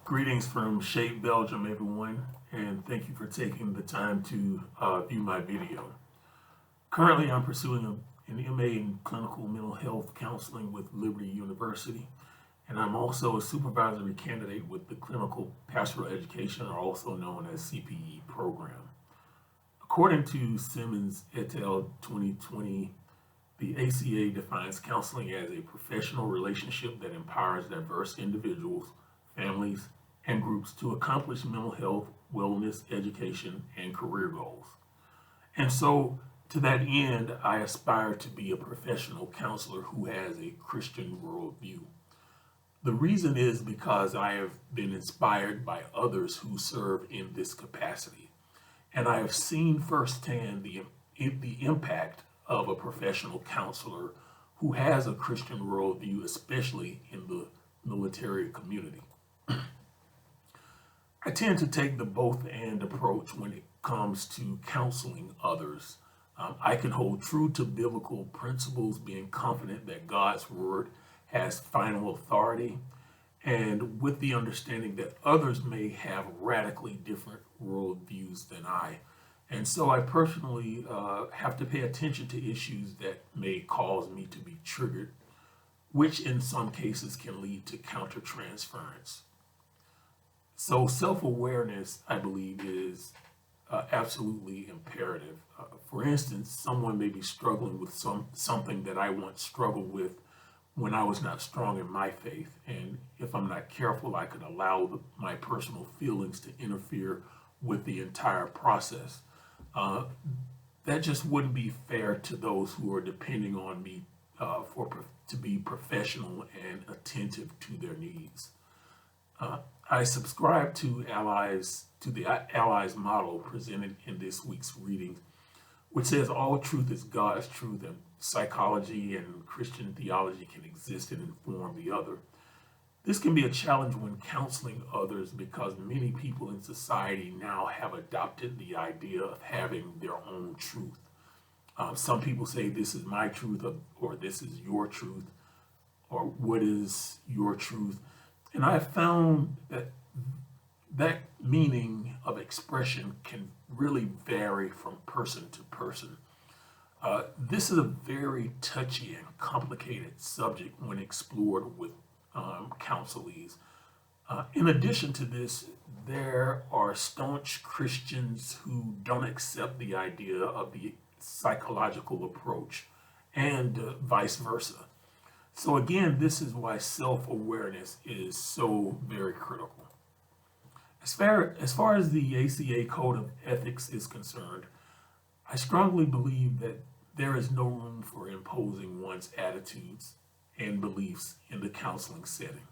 Greetings from Shape, Belgium, everyone, and thank you for taking the time to view my video. Currently, I'm pursuing an MA in clinical mental health counseling with Liberty University, and I'm also a supervisory candidate with the Clinical Pastoral Education, or also known as CPE program. According to Simmons et al. 2020, the ACA defines counseling as a professional relationship that empowers diverse individuals, families, and groups to accomplish mental health, wellness, education, and career goals. And so, to that end, I aspire to be a professional counselor who has a Christian worldview. The reason is because I have been inspired by others who serve in this capacity, and I have seen firsthand the impact of a professional counselor who has a Christian worldview, especially in the military community. I tend to take the both and approach when it comes to counseling others. I can hold true to biblical principles, being confident that God's word has final authority, and with the understanding that others may have radically different worldviews than I. And so I personally have to pay attention to issues that may cause me to be triggered, which in some cases can lead to countertransference. So self-awareness, I believe, is absolutely imperative. For instance, someone may be struggling with something that I once struggled with when I was not strong in my faith. And if I'm not careful, I could allow my personal feelings to interfere with the entire process. That just wouldn't be fair to those who are depending on me to be professional and attentive to their needs. I subscribe to the Allies model presented in this week's reading, which says all truth is God's truth, and psychology and Christian theology can exist and inform the other. This can be a challenge when counseling others because many people in society now have adopted the idea of having their own truth. Some people say this is my truth, or this is your truth, or what is your truth? And I have found that meaning of expression can really vary from person to person. This is a very touchy and complicated subject when explored with counselees. In addition to this, there are staunch Christians who don't accept the idea of the psychological approach, and vice versa. So again, this is why self-awareness is so very critical. As far as the ACA Code of Ethics is concerned, I strongly believe that there is no room for imposing one's attitudes and beliefs in the counseling setting.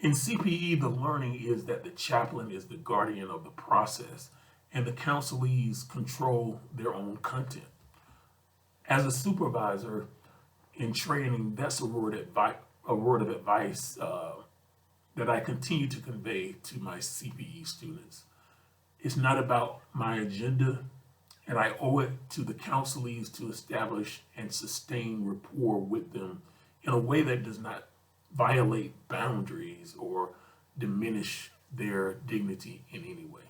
In CPE, the learning is that the chaplain is the guardian of the process, and the counselees control their own content. As a supervisor in training, that's a word of advice that I continue to convey to my CPE students. It's not about my agenda, and I owe it to the counselees to establish and sustain rapport with them in a way that does not violate boundaries or diminish their dignity in any way.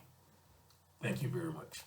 Thank you very much.